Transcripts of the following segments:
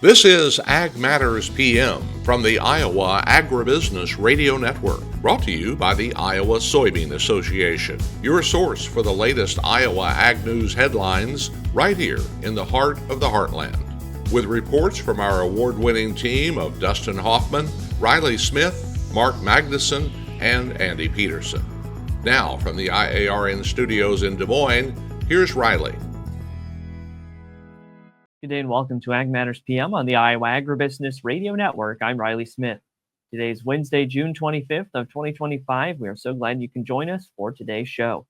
This is Ag Matters PM from the Iowa Agribusiness Radio Network, brought to you by the Iowa Soybean Association, your source for the latest Iowa ag news headlines right here in the heart of the heartland. With reports from our award-winning team of Dustin Hoffman, Riley Smith, Mark Magnuson, and Andy Peterson. Now, from the IARN studios in Des Moines, here's Riley. Good day and welcome to Ag Matters PM on the Iowa Agribusiness Radio Network. I'm Riley Smith. Today is Wednesday, June 25th of 2025. We are so glad you can join us for today's show.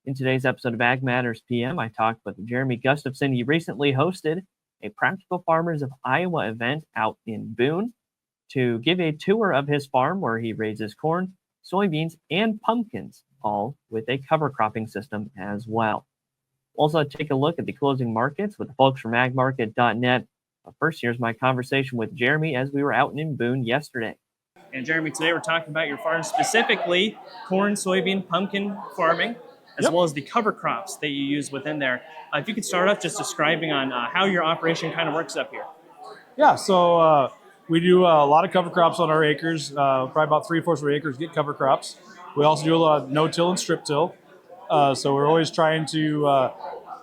In today's episode of Ag Matters PM, I talked with Jeremy Gustafson. He recently hosted a Practical Farmers of Iowa event out in Boone to give a tour of his farm where he raises corn, soybeans, and pumpkins, all with a cover cropping system as well. Also, take a look at the closing markets with the folks from agmarket.net. But first, here's my conversation with Jeremy as we were out in Boone yesterday. And Jeremy, today we're talking about your farm, specifically corn, soybean, pumpkin farming, as well as the cover crops that you use within there. If you could start off just describing on how your operation kind of works up here. Yeah, so we do a lot of cover crops on our acres. Probably about 3/4 of our acres get cover crops. We also do a lot of no-till and strip-till. So we're always trying to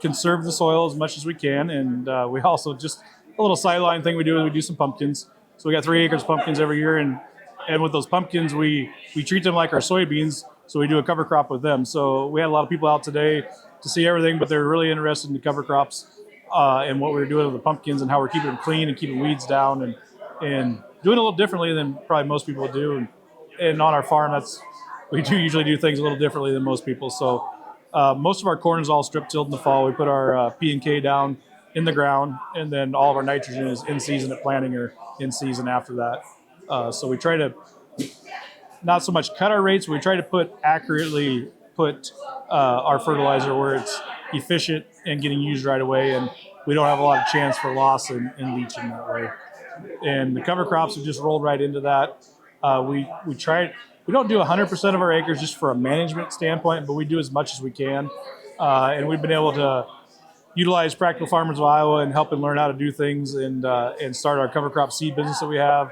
conserve the soil as much as we can. And we also, just a little sideline thing we do is we do some pumpkins. So we got 3 acres of pumpkins every year. And with those pumpkins, we treat them like our soybeans. So we do a cover crop with them. So we had a lot of people out today to see everything, but they're really interested in the cover crops and what we're doing with the pumpkins and how we're keeping them clean and keeping weeds down and doing a little differently than probably most people do. And on our farm, we do usually do things a little differently than most people. So most of our corn is all strip-tilled in the fall. We put our P&K down in the ground, and then all of our nitrogen is in season at planting or in season after that. So we try to not so much cut our rates, but we try to accurately put our fertilizer where it's efficient and getting used right away, and we don't have a lot of chance for loss in leaching that way. And the cover crops have just rolled right into that. We try. We don't do 100% of our acres just for a management standpoint, but we do as much as we can. And we've been able to utilize Practical Farmers of Iowa and help and learn how to do things and start our cover crop seed business that we have.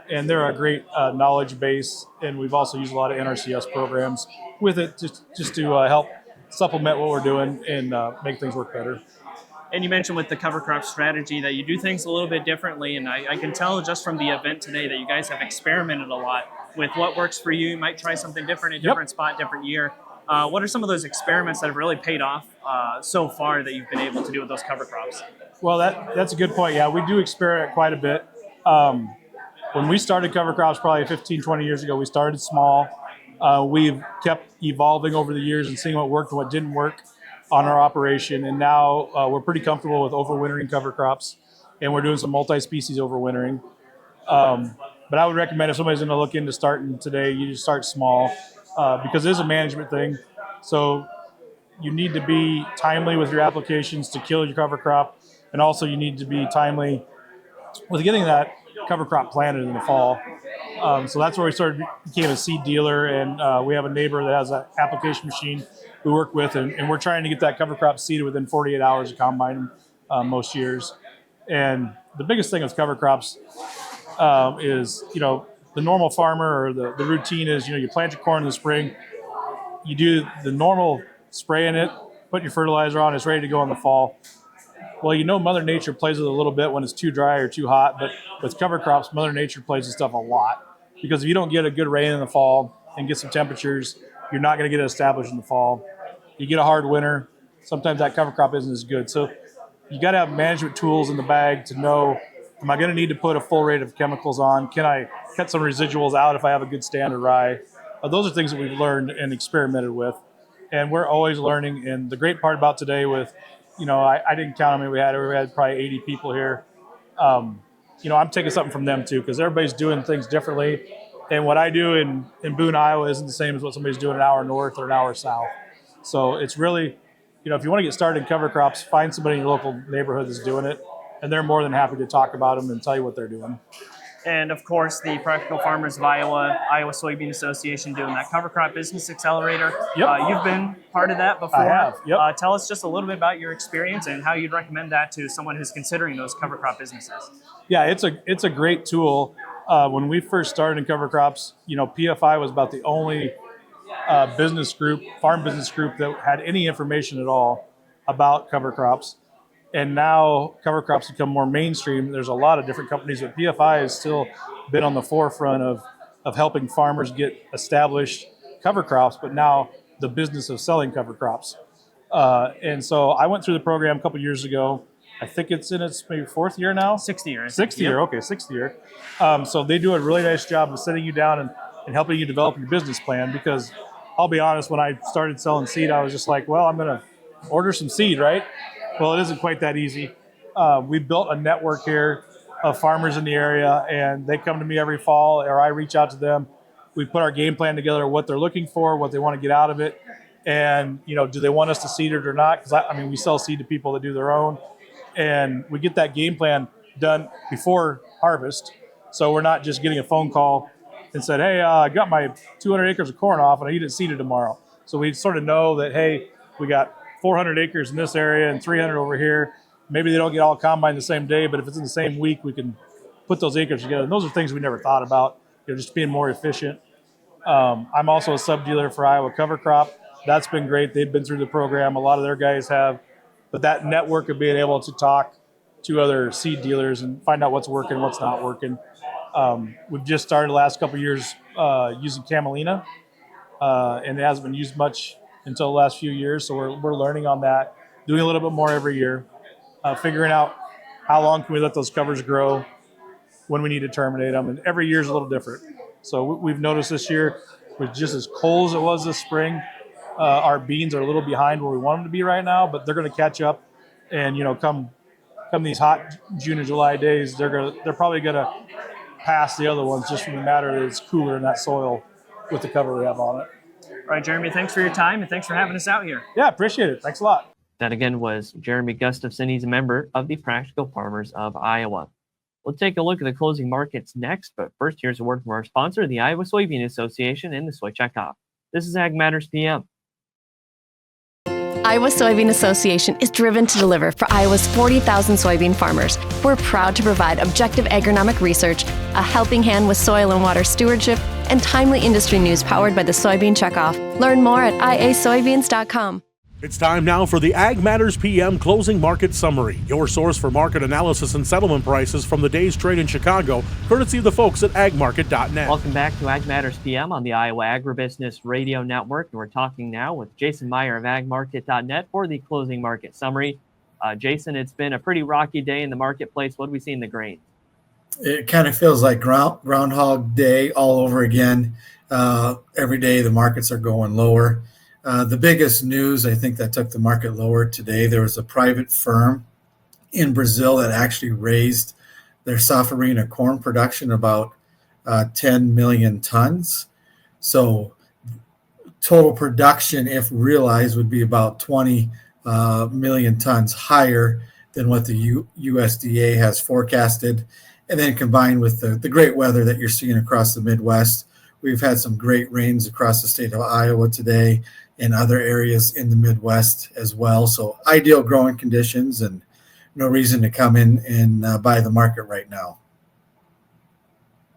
And they're a great knowledge base. And we've also used a lot of NRCS programs with it just to help supplement what we're doing and make things work better. And you mentioned with the cover crop strategy that you do things a little bit differently. And I can tell just from the event today that you guys have experimented a lot with what works for you. You might try something different, a different spot, different year. What are some of those experiments that have really paid off so far that you've been able to do with those cover crops? Well, that's a good point. Yeah, we do experiment quite a bit. When we started cover crops probably 15, 20 years ago, we started small. We've kept evolving over the years and seeing what worked and what didn't work on our operation. And now we're pretty comfortable with overwintering cover crops, and we're doing some multi-species overwintering. But I would recommend if somebody's going to look into starting today, you just start small because it is a management thing. So you need to be timely with your applications to kill your cover crop, and also you need to be timely with getting that cover crop planted in the fall. So that's where we became a seed dealer, and we have a neighbor that has an application machine we work with, and we're trying to get that cover crop seeded within 48 hours of combine most years. And the biggest thing with cover crops is, the normal farmer or the routine is, you plant your corn in the spring, you do the normal spraying it, put your fertilizer on, it's ready to go in the fall. Well, Mother Nature plays with it a little bit when it's too dry or too hot, but with cover crops, Mother Nature plays with stuff a lot, because if you don't get a good rain in the fall and get some temperatures, you're not going to get it established in the fall. You get a hard winter, sometimes that cover crop isn't as good. So you got to have management tools in the bag to know, am I going to need to put a full rate of chemicals on? Can I cut some residuals out if I have a good stand of rye? Those are things that we've learned and experimented with. And we're always learning. And the great part about today with, I didn't count how many we had probably 80 people here. I'm taking something from them too, because everybody's doing things differently. And what I do in Boone, Iowa isn't the same as what somebody's doing an hour north or an hour south. So it's really, if you want to get started in cover crops, find somebody in your local neighborhood that's doing it. And they're more than happy to talk about them and tell you what they're doing. And of course, the Practical Farmers of Iowa Soybean Association doing that cover crop business accelerator. Yep. You've been part of that before. I have. Yep. Tell us just a little bit about your experience and how you'd recommend that to someone who's considering those cover crop businesses. Yeah, it's a great tool. When we first started in cover crops, PFI was about the only farm business group that had any information at all about cover crops. And now cover crops become more mainstream. There's a lot of different companies, but PFI has still been on the forefront of helping farmers get established cover crops, but now the business of selling cover crops. And so I went through the program a couple years ago. I think it's in its maybe fourth year now. Sixth year. Sixth year. Okay, sixth year. So they do a really nice job of sitting you down and helping you develop your business plan, because I'll be honest, when I started selling seed, I was just like, well, I'm going to order some seed, right? Well, it isn't quite that easy. We built a network here of farmers in the area, and they come to me every fall, or I reach out to them. We put our game plan together, what they're looking for, what they want to get out of it, and do they want us to seed it or not? Because we sell seed to people that do their own, and we get that game plan done before harvest, so we're not just getting a phone call and said, hey, I got my 200 acres of corn off and I need it seeded tomorrow. So we sort of know that, hey, we got 400 acres in this area and 300 over here. Maybe they don't get all combined the same day, but if it's in the same week, we can put those acres together. And those are things we never thought about, just being more efficient. I'm also a sub-dealer for Iowa Cover Crop. That's been great. They've been through the program. A lot of their guys have. But that network of being able to talk to other seed dealers and find out what's working, what's not working. We've just started the last couple of years using Camelina, and it hasn't been used much until the last few years. So we're learning on that, doing a little bit more every year, figuring out how long can we let those covers grow, when we need to terminate them. And every year is a little different. So we've noticed this year, with just as cold as it was this spring, our beans are a little behind where we want them to be right now, but they're going to catch up. And, come these hot June and July days, they're probably going to pass the other ones, just from the matter that it's cooler in that soil with the cover we have on it. All right, Jeremy, thanks for your time, and thanks for having us out here. Yeah, appreciate it. Thanks a lot. That again was Jeremy Gustafson. He's a member of the Practical Farmers of Iowa. We'll take a look at the closing markets next, but first, here's a word from our sponsor, the Iowa Soybean Association and the Soy Checkoff. This is Ag Matters PM. Iowa Soybean Association is driven to deliver for Iowa's 40,000 soybean farmers. We're proud to provide objective agronomic research, a helping hand with soil and water stewardship, and timely industry news powered by the Soybean Checkoff. Learn more at iasoybeans.com. It's time now for the Ag Matters PM Closing Market Summary, your source for market analysis and settlement prices from the day's trade in Chicago, courtesy of the folks at agmarket.net. Welcome back to Ag Matters PM on the Iowa Agribusiness Radio Network. And we're talking now with Jason Meyer of agmarket.net for the Closing Market Summary. Jason, it's been a pretty rocky day in the marketplace. What do we see in the grain? It kind of feels like Groundhog Day all over again. Every day the markets are going lower. The biggest news, I think, that took the market lower today, there was a private firm in Brazil that actually raised their safrinha corn production about 10 million tons. So total production, if realized, would be about 20 million tons higher than what the USDA has forecasted. And then combined with the great weather that you're seeing across the Midwest, we've had some great rains across the state of Iowa today and other areas in the Midwest as well. So ideal growing conditions and no reason to come in and buy the market right now.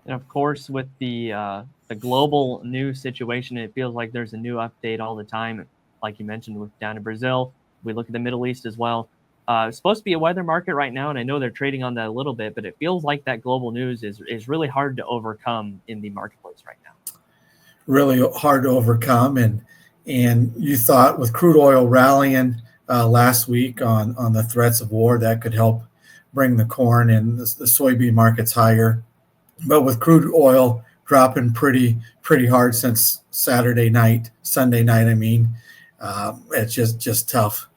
And of course, with the global news situation, it feels like there's a new update all the time. Like you mentioned, with down in Brazil, we look at the Middle East as well. It's supposed to be a weather market right now, and I know they're trading on that a little bit, but it feels like that global news is really hard to overcome in the marketplace right now. Really hard to overcome, and you thought with crude oil rallying last week on the threats of war, that could help bring the corn and the soybean markets higher. But with crude oil dropping pretty hard since Sunday night, it's just tough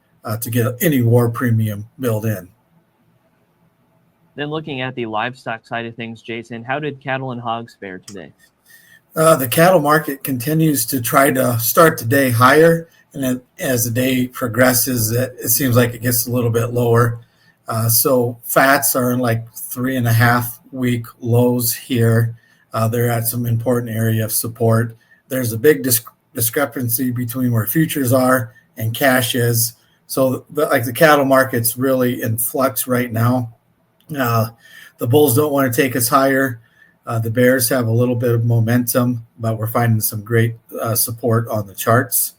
to get any war premium built in. Then looking at the livestock side of things, Jason, how did cattle and hogs fare today? The cattle market continues to try to start the day higher, and as the day progresses, it seems like it gets a little bit lower. So fats are in like 3.5-week lows here. They're at some important area of support. There's a big discrepancy between where futures are and cash is. So the cattle market's really in flux right now. The bulls don't want to take us higher. The bears have a little bit of momentum, but we're finding some great support on the charts.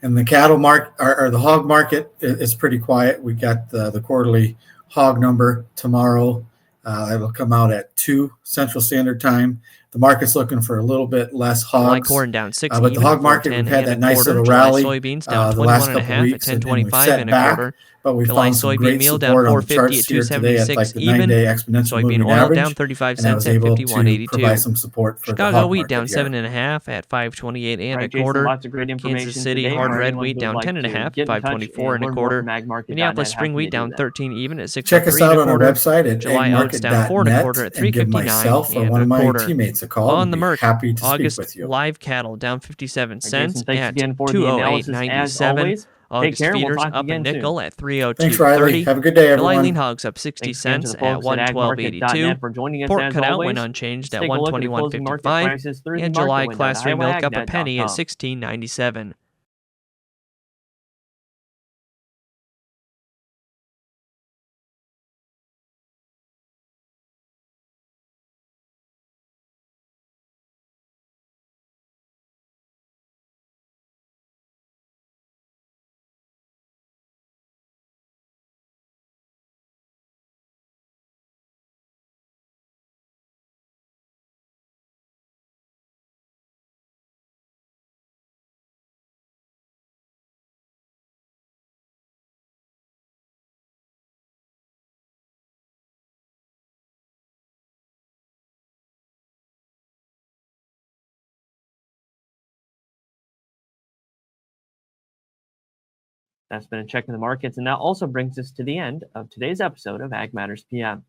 And the cattle market or the hog market is pretty quiet. We got the quarterly hog number tomorrow. It'll come out at 2 Central Standard Time. The market's looking for a little bit less hogs. Corn down 6 But the hog market, we've had that nice little rally soybeans down the last 21 couple of weeks, and we've 10.25 set and a back. quarter. But we July found some soybean great meal down support on the 450 charts at here today at like 276 the even. 9-day exponential Soybean moving oil average. down 35 And I was cents at able to 51.82. provide some support for the Chicago hog wheat market down here. 7.5 at 528 and All a right, Jason, quarter. lots of great information Kansas City today hard for red anyone wheat who down would like 10.5, to get in touch 524 and a learn more quarter. from agmarket.net. Minneapolis How spring can wheat they do down that? 13 even at 6.3 Check us and out a on our quarter. website at July oats down 4 and a quarter eggmarket.net at and give 359 myself or and one a of my quarter. teammates a call. On and the be market, happy to speak August with you. live cattle down 57 All right, cents Jason, thanks at again for the analysis as 208.97. always. August care, and we'll feeders talk up a again soon. nickel at Thanks, Riley. 302.30. Have a good day, July lean everyone. hogs up 60 Thanks again to cents the at folks at $112.82. agmarket.net for joining us Pork as cutout always. went unchanged Let's at take a look at the closing market $121.55. prices through the And market July window class at 3 milk up a iowagnet.com. penny at $16.97. That's been a check in the markets, and that also brings us to the end of today's episode of Ag Matters PM.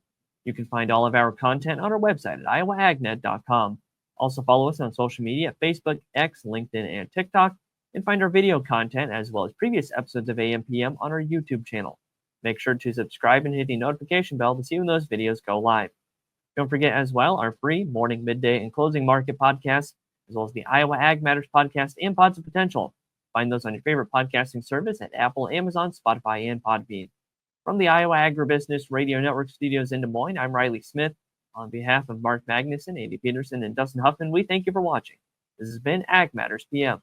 You can find all of our content on our website at iowaagnet.com. Also follow us on social media at Facebook, X, LinkedIn, and TikTok, and find our video content as well as previous episodes of AM PM on our YouTube channel. Make sure to subscribe and hit the notification bell to see when those videos go live. Don't forget as well our free morning, midday, and closing market podcasts, as well as the Iowa Ag Matters podcast and Pods of Potential. Find those on your favorite podcasting service at Apple, Amazon, Spotify, and Podbean. From the Iowa Agribusiness Radio Network studios in Des Moines, I'm Riley Smith. On behalf of Mark Magnuson, Andy Peterson, and Dustin Huffman, we thank you for watching. This has been Ag Matters PM.